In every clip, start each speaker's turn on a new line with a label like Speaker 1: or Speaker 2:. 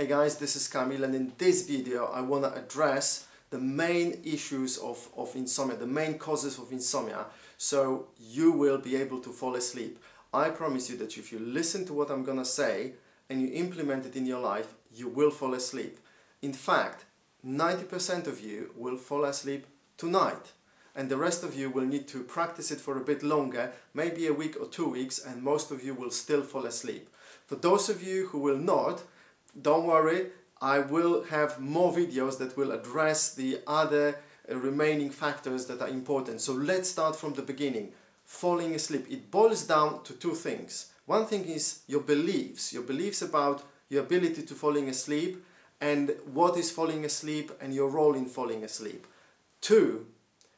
Speaker 1: Hey guys, this is Kamil, and in this video I want to address the main issues of insomnia, the main causes of insomnia, so you will be able to fall asleep. I promise you that if you listen to what I'm gonna say and you implement it in your life, you will fall asleep. In fact, 90% of you will fall asleep tonight, and the rest of you will need to practice it for a bit longer, maybe a week or 2 weeks, and most of you will still fall asleep. For those of you who will not, don't worry, I will have more videos that will address the other remaining factors that are important. So let's start from the beginning. Falling asleep. It boils down to two things. One thing is your beliefs about your ability to falling asleep and what is falling asleep and your role in falling asleep. Two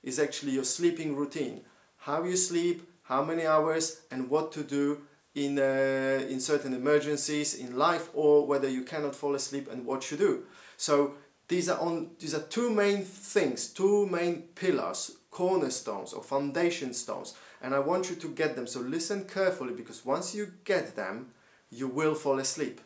Speaker 1: is actually your sleeping routine. How you sleep, how many hours, and what to do in certain emergencies in life, or whether you cannot fall asleep and what you do. So these are two main things, two main pillars, cornerstones or foundation stones, and I want you to get them. So listen carefully, because once you get them, you will fall asleep.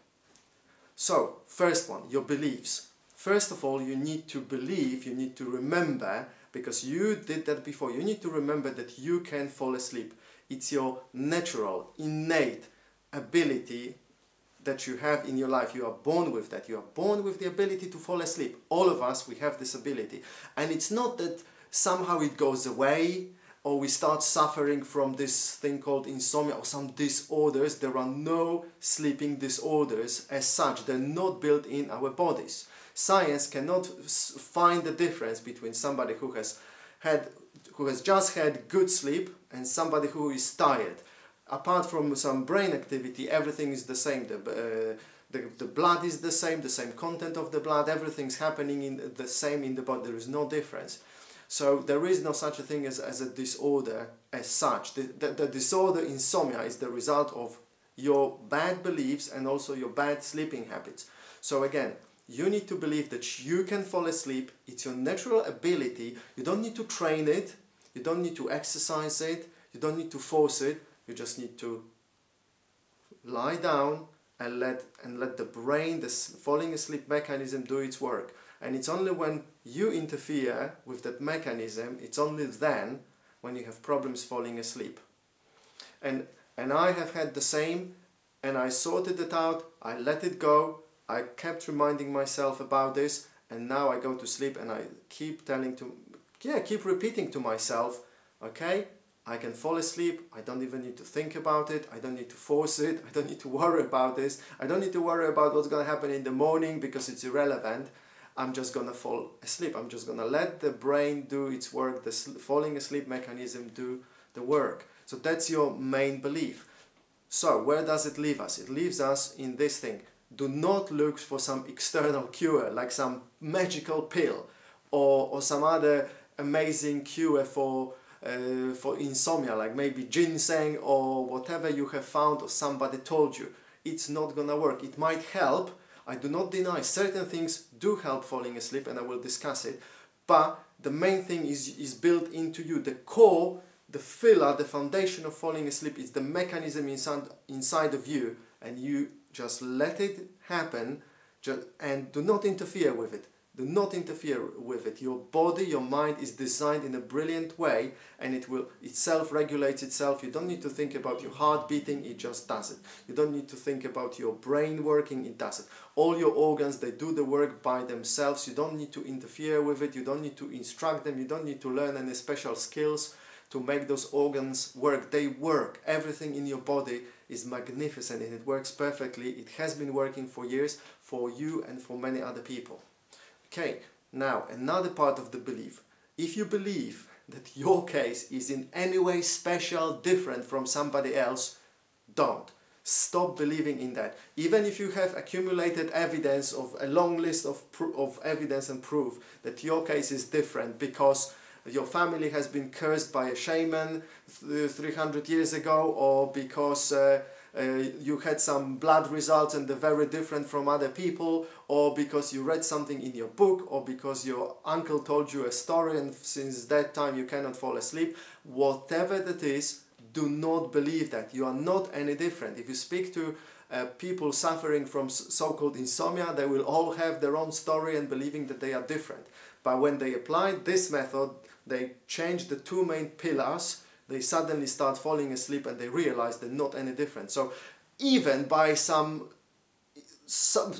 Speaker 1: So first one, your beliefs. First of all, you need to believe, you need to remember, because you did that before, you need to remember that you can fall asleep. It's your natural, innate ability that you have in your life. You are born with that. You are born with the ability to fall asleep. All of us, we have this ability. And it's not that somehow it goes away or we start suffering from this thing called insomnia or some disorders. There are no sleeping disorders as such. They're not built in our bodies. Science cannot find the difference between somebody who has just had good sleep and somebody who is tired. Apart from some brain activity, everything is the same. The blood is the same content of the blood, everything's happening in the same in the body. There is no difference. So there is no such a thing as a disorder as such. The disorder, insomnia, is the result of your bad beliefs and also your bad sleeping habits. So again, you need to believe that you can fall asleep. It's your natural ability. You don't need to train it. You don't need to exercise it. You don't need to force it. You just need to lie down and let the brain, the falling asleep mechanism, do its work. And it's only when you interfere with that mechanism, it's only then when you have problems falling asleep. And I have had the same, and I sorted it out. I let it go. I kept reminding myself about this, and now I go to sleep and I keep keep repeating to myself, okay, I can fall asleep, I don't even need to think about it, I don't need to force it, I don't need to worry about this, I don't need to worry about what's going to happen in the morning because it's irrelevant. I'm just going to fall asleep, I'm just going to let the brain do its work, the falling asleep mechanism do the work. So that's your main belief. So where does it leave us? It leaves us in this thing. Do not look for some external cure, like some magical pill or some other amazing cure for insomnia, like maybe ginseng or whatever you have found or somebody told you. It's not gonna work. It might help. I do not deny certain things do help falling asleep, and I will discuss it. But the main thing is built into you. The core, the filler, the foundation of falling asleep is the mechanism inside of you, and you just let it happen, and do not interfere with it. Do not interfere with it. Your body, your mind is designed in a brilliant way, and it self-regulates itself. You don't need to think about your heart beating, it just does it. You don't need to think about your brain working, it does it. All your organs, they do the work by themselves. You don't need to interfere with it. You don't need to instruct them. You don't need to learn any special skills to make those organs work. They work. Everything in your body is magnificent and it works perfectly. It has been working for years for you and for many other people. Okay, now another part of the belief. If you believe that your case is in any way special, different from somebody else, don't. Stop believing in that. Even if you have accumulated evidence of a long list of evidence and proof that your case is different because your family has been cursed by a shaman 300 years ago, or because you had some blood results and they're very different from other people, or because you read something in your book, or because your uncle told you a story and since that time you cannot fall asleep. Whatever that is, do not believe that. You are not any different. If you speak to people suffering from so-called insomnia, they will all have their own story and believing that they are different. But when they apply this method, they change the two main pillars, they suddenly start falling asleep and they realize they're not any different. So even by some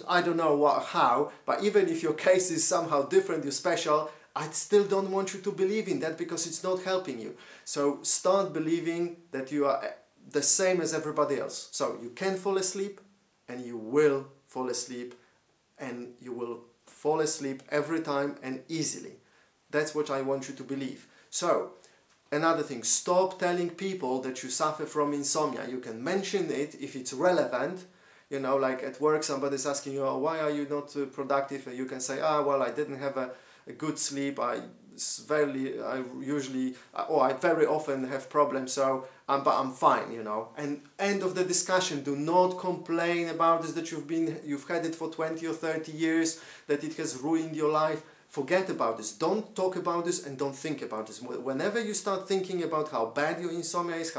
Speaker 1: I don't know how, but even if your case is somehow different, you're special, I still don't want you to believe in that because it's not helping you. So start believing that you are the same as everybody else. So you can fall asleep and you will fall asleep, and you will fall asleep every time and easily. That's what I want you to believe. So another thing, stop telling people that you suffer from insomnia. You can mention it if it's relevant. You know, like at work somebody's asking you, oh, why are you not productive? And you can say, ah, well, I didn't have a good sleep. I very often have problems, so but I'm fine, you know. And end of the discussion. Do not complain about this, that you've had it for 20 or 30 years, that it has ruined your life. Forget about this. Don't talk about this and don't think about this. Whenever you start thinking about how bad your insomnia is,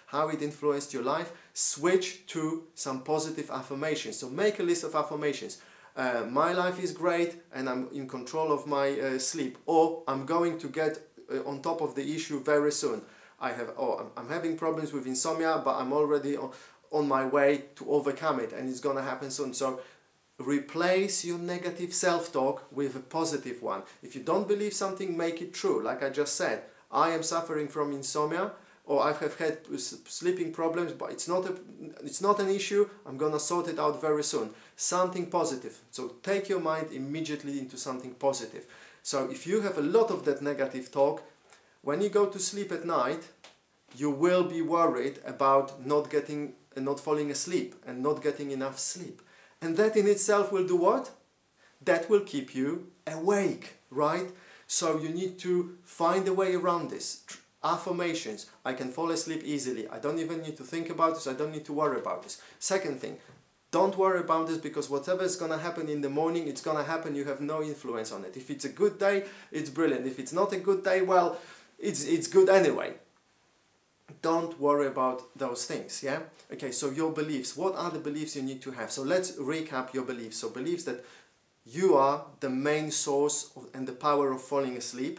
Speaker 1: how it influenced your life, switch to some positive affirmations. So make a list of affirmations. My life is great and I'm in control of my sleep. Or I'm going to get on top of the issue very soon. I'm having problems with insomnia, but I'm already on my way to overcome it, and it's going to happen soon. So replace your negative self-talk with a positive one. If you don't believe something, make it true. Like I just said, I am suffering from insomnia, or I have had sleeping problems, but it's not an issue. I'm gonna sort it out very soon. Something positive. So take your mind immediately into something positive. So if you have a lot of that negative talk, when you go to sleep at night, you will be worried about not falling asleep and not getting enough sleep. And that in itself will do what? That will keep you awake, right? So you need to find a way around this. Affirmations. I can fall asleep easily. I don't even need to think about this. I don't need to worry about this. Second thing, don't worry about this, because whatever is going to happen in the morning, it's going to happen. You have no influence on it. If it's a good day, it's brilliant. If it's not a good day, well, it's good anyway. Don't worry about those things, yeah? Okay, so your beliefs. What are the beliefs you need to have? So let's recap your beliefs. So beliefs that you are the main source and the power of falling asleep.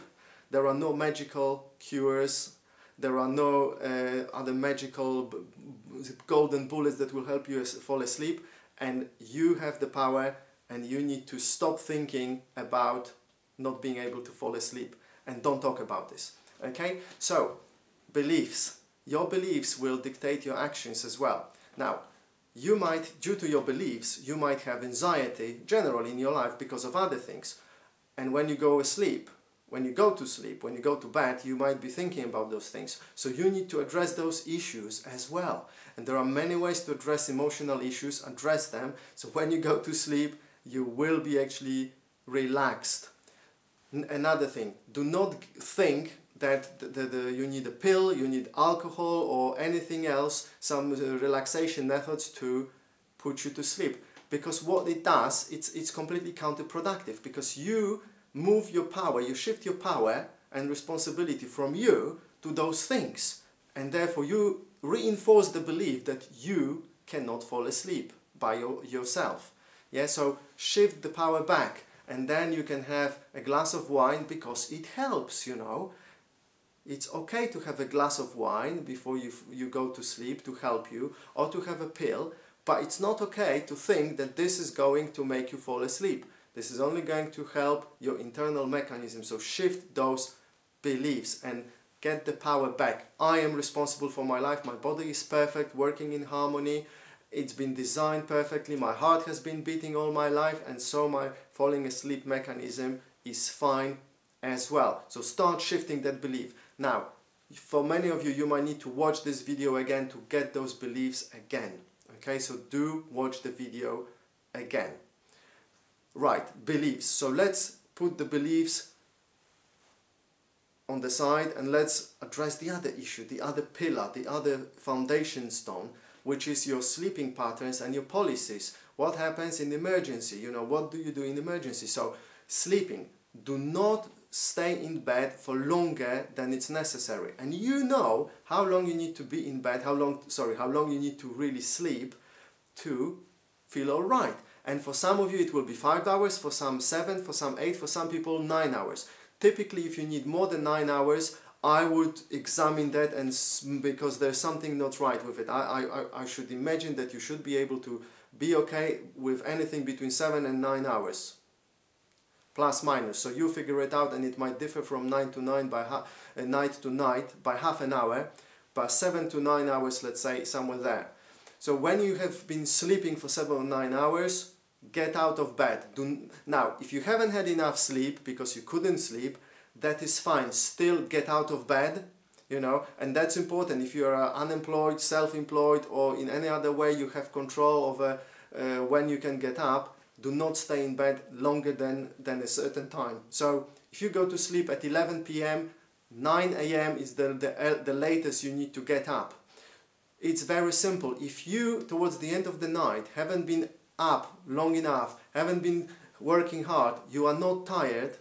Speaker 1: There are no magical cures. There are no other magical golden bullets that will help you fall asleep. And you have the power, and you need to stop thinking about not being able to fall asleep. And don't talk about this, okay? So, beliefs. Your beliefs will dictate your actions as well. Now, you might, due to your beliefs, you might have anxiety generally in your life because of other things. And when you go to sleep, when you go to bed, you might be thinking about those things. So you need to address those issues as well. And there are many ways to address emotional issues. Address them. So when you go to sleep, you will be actually relaxed. Another thing, do not think that you need a pill, you need alcohol or anything else, some relaxation methods to put you to sleep. Because what it does, it's completely counterproductive, because you move your power, you shift your power and responsibility from you to those things. And therefore you reinforce the belief that you cannot fall asleep by yourself. Yeah, so shift the power back, and then you can have a glass of wine because it helps, you know. It's okay to have a glass of wine before you go to sleep to help you, or to have a pill, but it's not okay to think that this is going to make you fall asleep. This is only going to help your internal mechanism. So shift those beliefs and get the power back. I am responsible for my life. My body is perfect, working in harmony. It's been designed perfectly. My heart has been beating all my life, and so my falling asleep mechanism is fine as well. So start shifting that belief. Now, for many of you, you might need to watch this video again to get those beliefs again. Okay, so do watch the video again. Right, beliefs. So let's put the beliefs on the side and let's address the other issue, the other pillar, the other foundation stone, which is your sleeping patterns and your policies. What happens in emergency? You know, what do you do in emergency? So, sleeping. Do not stay in bed for longer than it's necessary. And you know how long you need to be in bed, how long you need to really sleep to feel all right. And for some of you it will be 5 hours, for some 7, for some 8, for some people 9 hours. Typically, if you need more than 9 hours, I would examine that, and because there's something not right with it. I should imagine that you should be able to be okay with anything between 7 and 9 hours. Plus minus. So you figure it out, and it might differ from 9 to 9 by night to night by half an hour, but 7 to 9 hours, let's say, somewhere there. So when you have been sleeping for 7 or 9 hours, get out of bed. Now, if you haven't had enough sleep because you couldn't sleep, that is fine. Still get out of bed, you know, and that's important. If you are unemployed, self-employed, or in any other way you have control over when you can get up, do not stay in bed longer than a certain time. So if you go to sleep at 11 p.m, 9 a.m. is the latest you need to get up. It's very simple. If you, towards the end of the night, haven't been up long enough, haven't been working hard, you are not tired,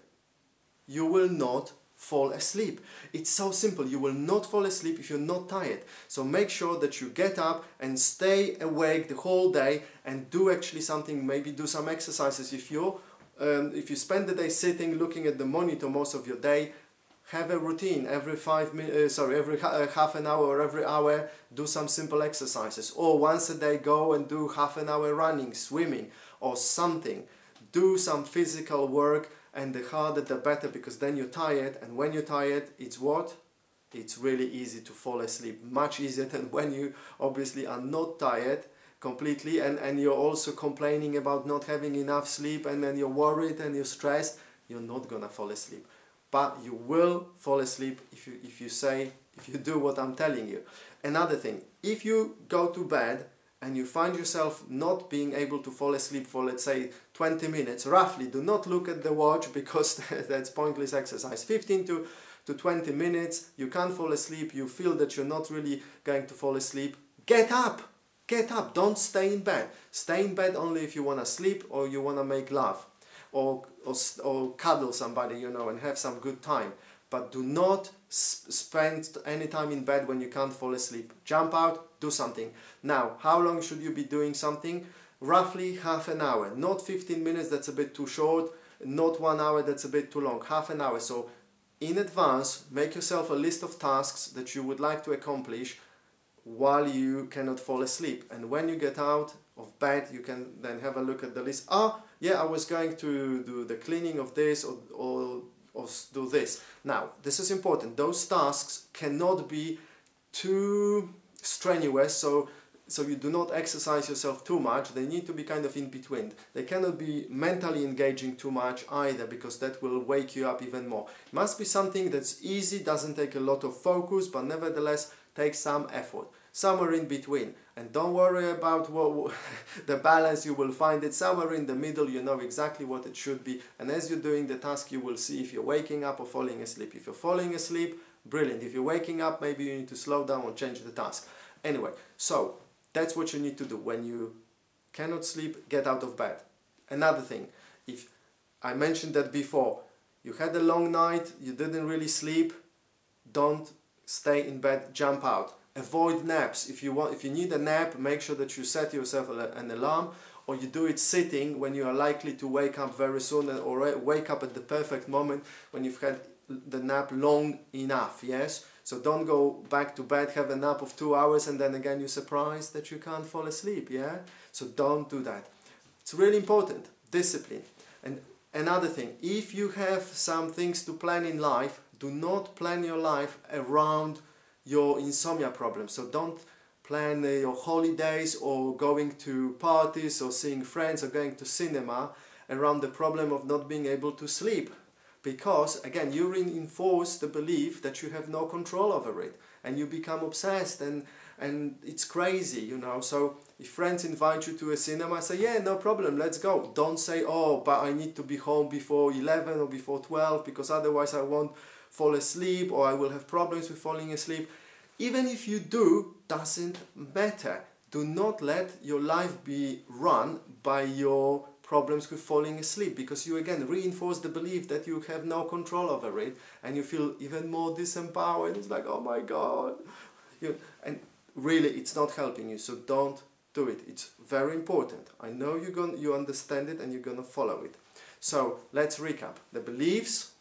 Speaker 1: you will not fall asleep. It's so simple. You will not fall asleep if you're not tired. So make sure that you get up and stay awake the whole day and do actually something, maybe do some exercises. If you spend the day sitting looking at the monitor most of your day, have a routine. Every every half an hour or every hour, do some simple exercises. Or once a day, go and do half an hour running, swimming, or something. Do some physical work, and the harder the better, because then you're tired, and when you're tired, it's what? It's really easy to fall asleep. Much easier than when you obviously are not tired completely, and you're also complaining about not having enough sleep, and then you're worried and you're stressed. You're not gonna fall asleep. But you will fall asleep if you do what I'm telling you. Another thing, if you go to bed and you find yourself not being able to fall asleep for, let's say, 20 minutes, roughly, do not look at the watch, because that's pointless exercise. 15 to 20 minutes, you can't fall asleep, you feel that you're not really going to fall asleep, get up! Get up, don't stay in bed. Stay in bed only if you want to sleep or you want to make love. Or cuddle somebody, you know, and have some good time. But do not spend any time in bed when you can't fall asleep. Jump out, do something. Now, how long should you be doing something? Roughly half an hour. Not 15 minutes, that's a bit too short. Not 1 hour, that's a bit too long. Half an hour. So in advance, make yourself a list of tasks that you would like to accomplish while you cannot fall asleep. And when you get out of bed, you can then have a look at the list. Yeah, I was going to do the cleaning of this or do this. Now, this is important. Those tasks cannot be too strenuous, so you do not exercise yourself too much. They need to be kind of in between. They cannot be mentally engaging too much either, because that will wake you up even more. It must be something that's easy, doesn't take a lot of focus, but nevertheless takes some effort. Somewhere in between. And don't worry about the balance, you will find it somewhere in the middle. You know exactly what it should be, and as you're doing the task, you will see if you're waking up or falling asleep. If you're falling asleep, brilliant. If you're waking up, maybe you need to slow down or change the task. Anyway, so that's what you need to do. When you cannot sleep, get out of bed. Another thing, if I mentioned that before, you had a long night, you didn't really sleep, don't stay in bed, jump out. Avoid naps. If you need a nap, make sure that you set yourself an alarm, or you do it sitting when you are likely to wake up very soon, or wake up at the perfect moment when you've had the nap long enough. Yes? So don't go back to bed, have a nap of 2 hours, and then again you're surprised that you can't fall asleep. Yeah? So don't do that. It's really important. Discipline. And another thing, if you have some things to plan in life, do not plan your life around your insomnia problem. So don't plan your holidays or going to parties or seeing friends or going to cinema around the problem of not being able to sleep, because again you reinforce the belief that you have no control over it, and you become obsessed, and it's crazy, you know. So if friends invite you to a cinema, say yeah, no problem, let's go. Don't say, oh, but I need to be home before 11 or before 12 because otherwise I won't fall asleep, or I will have problems with falling asleep. Even if you do, doesn't matter. Do not let your life be run by your problems with falling asleep, because you again reinforce the belief that you have no control over it, and you feel even more disempowered. It's like, oh my God. And really, it's not helping you. So don't do it. It's very important. I know you understand it and you're gonna follow it. So let's recap. The beliefs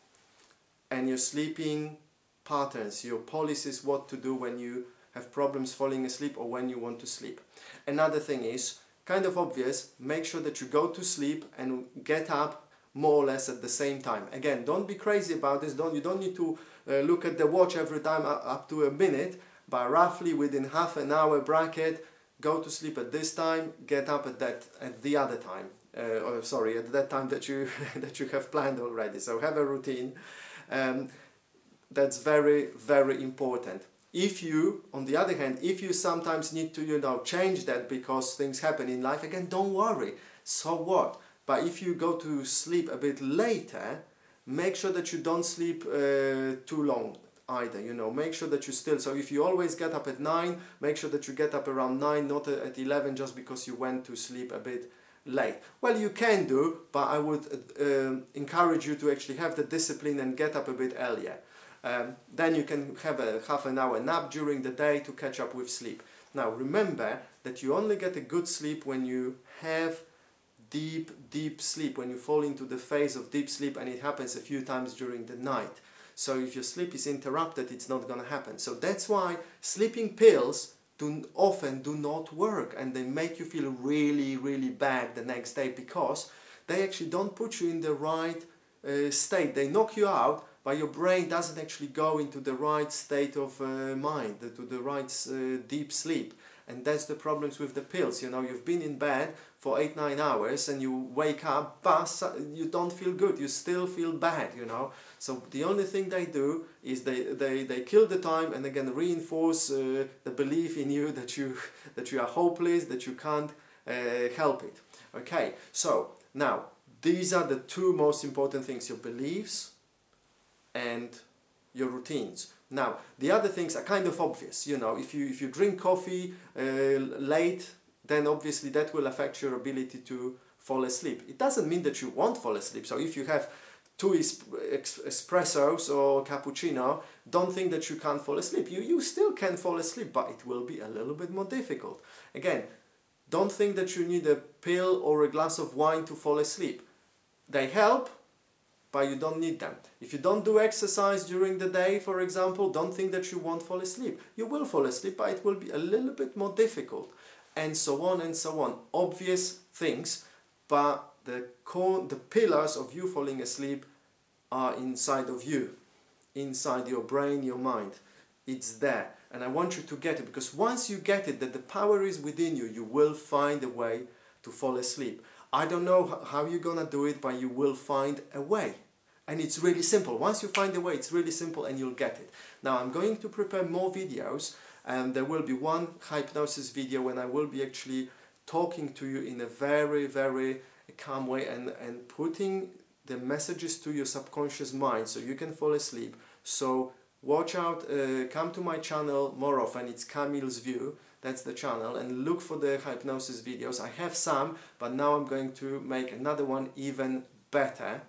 Speaker 1: and your sleeping patterns, your policies, what to do when you have problems falling asleep or when you want to sleep. Another thing is, kind of obvious, make sure that you go to sleep and get up more or less at the same time. Again, don't be crazy about this. You don't need to look at the watch every time up to a minute, but roughly within half an hour bracket, go to sleep at this time, get up at the other time. At that time that you that you have planned already. So have a routine. That's very, very important. If you, on the other hand, if you sometimes need to, change that because things happen in life, again, don't worry. So what? But if you go to sleep a bit later, make sure that you don't sleep too long either, make sure that you still, so if you always get up at 9, make sure that you get up around 9, not at 11 just because you went to sleep a bit late. Well, you can do, but I would encourage you to actually have the discipline and get up a bit earlier. Then you can have a half an hour nap during the day to catch up with sleep. Now remember that you only get a good sleep when you have deep sleep, when you fall into the phase of deep sleep, and it happens a few times during the night. So if your sleep is interrupted, it's not going to happen. So that's why sleeping pills often do not work, and they make you feel really, really bad the next day because they actually don't put you in the right state. They knock you out, but your brain doesn't actually go into the right state of mind, to the right deep sleep. And that's the problems with the pills. You've been in bed for 8-9 hours and you wake up, but you don't feel good. You still feel bad, So the only thing they do is they kill the time and again reinforce the belief in you that you are hopeless, that you can't help it. Okay, so now these are the two most important things: your beliefs and your routines. Now, the other things are kind of obvious. If you drink coffee late, then obviously that will affect your ability to fall asleep. It doesn't mean that you won't fall asleep. So if you have 2 espressos or cappuccino, don't think that you can't fall asleep. You still can fall asleep, but it will be a little bit more difficult. Again, don't think that you need a pill or a glass of wine to fall asleep. They help, but you don't need them. If you don't do exercise during the day, for example, don't think that you won't fall asleep. You will fall asleep, but it will be a little bit more difficult. And so on and so on. Obvious things, but the pillars of you falling asleep are inside of you. Inside your brain, your mind. It's there. And I want you to get it, because once you get it, that the power is within you, you will find a way to fall asleep. I don't know how you're gonna do it, but you will find a way. And it's really simple. Once you find a way, it's really simple and you'll get it. Now I'm going to prepare more videos, and there will be one hypnosis video when I will be actually talking to you in a very, very calm way and putting the messages to your subconscious mind so you can fall asleep. So watch out, come to my channel more often. It's Kamil's View. That's the channel, and look for the hypnosis videos. I have some, but now I'm going to make another one even better.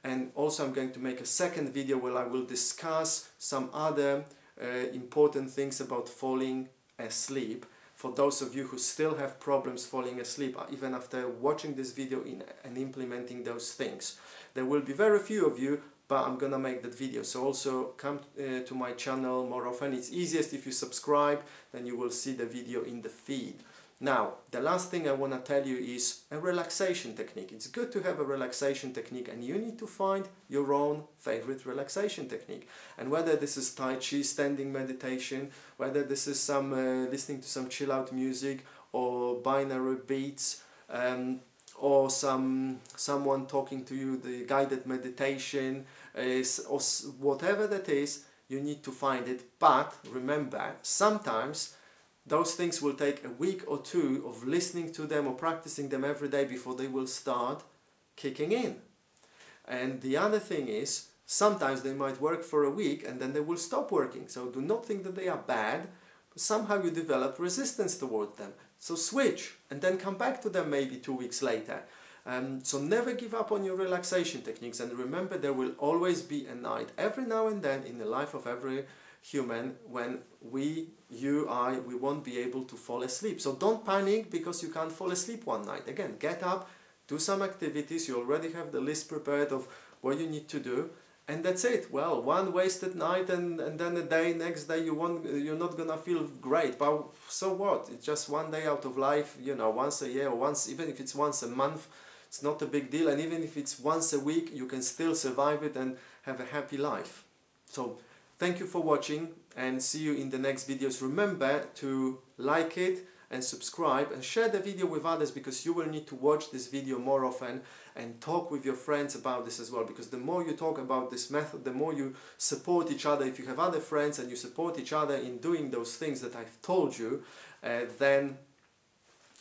Speaker 1: And also I'm going to make a second video where I will discuss some other important things about falling asleep. For those of you who still have problems falling asleep, even after watching this video and implementing those things. There will be very few of you, but I'm gonna make that video. So also come to my channel more often. It's easiest if you subscribe, then you will see the video in the feed. Now, the last thing I want to tell you is a relaxation technique. It's good to have a relaxation technique, and you need to find your own favorite relaxation technique. And whether this is Tai Chi, standing meditation, whether this is listening to some chill out music, or binaural beats, or someone talking to you, the guided meditation, or whatever that is, you need to find it. But remember, sometimes those things will take a week or 2 of listening to them or practicing them every day before they will start kicking in. And the other thing is, sometimes they might work for a week and then they will stop working. So do not think that they are bad. Somehow you develop resistance towards them. So switch and then come back to them maybe 2 weeks later. So never give up on your relaxation techniques, and remember there will always be a night every now and then in the life of every human when you, I, we won't be able to fall asleep. So don't panic because you can't fall asleep one night. Again, get up, do some activities. You already have the list prepared of what you need to do, and that's it. Well, one wasted night and then a day, next day you're not gonna feel great, but so what? It's just one day out of life, you know, once a year, or once, even if it's once a month, it's not a big deal. And even if it's once a week, you can still survive it and have a happy life. So thank you for watching, and see you in the next videos. Remember to like it and subscribe and share the video with others, because you will need to watch this video more often and talk with your friends about this as well, because the more you talk about this method, the more you support each other. If you have other friends and you support each other in doing those things that I've told you, then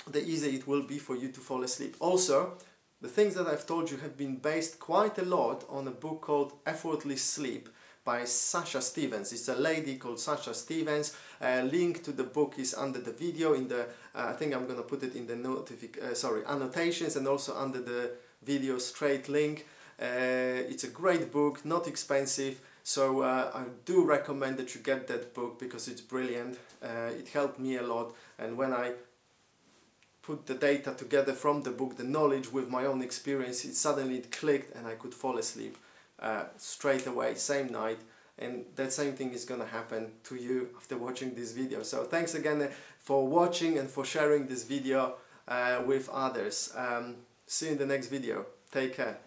Speaker 1: the easier it will be for you to fall asleep. Also, the things that I've told you have been based quite a lot on a book called Effortless Sleep by Sasha Stevens. It's a lady called Sasha Stevens. Link to the book is under the video. In the I think I'm gonna put it in the annotations, and also under the video straight link. It's a great book, not expensive. So I do recommend that you get that book because it's brilliant. It helped me a lot, and when I put the data together from the book, the knowledge with my own experience, suddenly it clicked and I could fall asleep straight away, same night. And that same thing is gonna happen to you after watching this video. So thanks again for watching and for sharing this video with others. See you in the next video. Take care.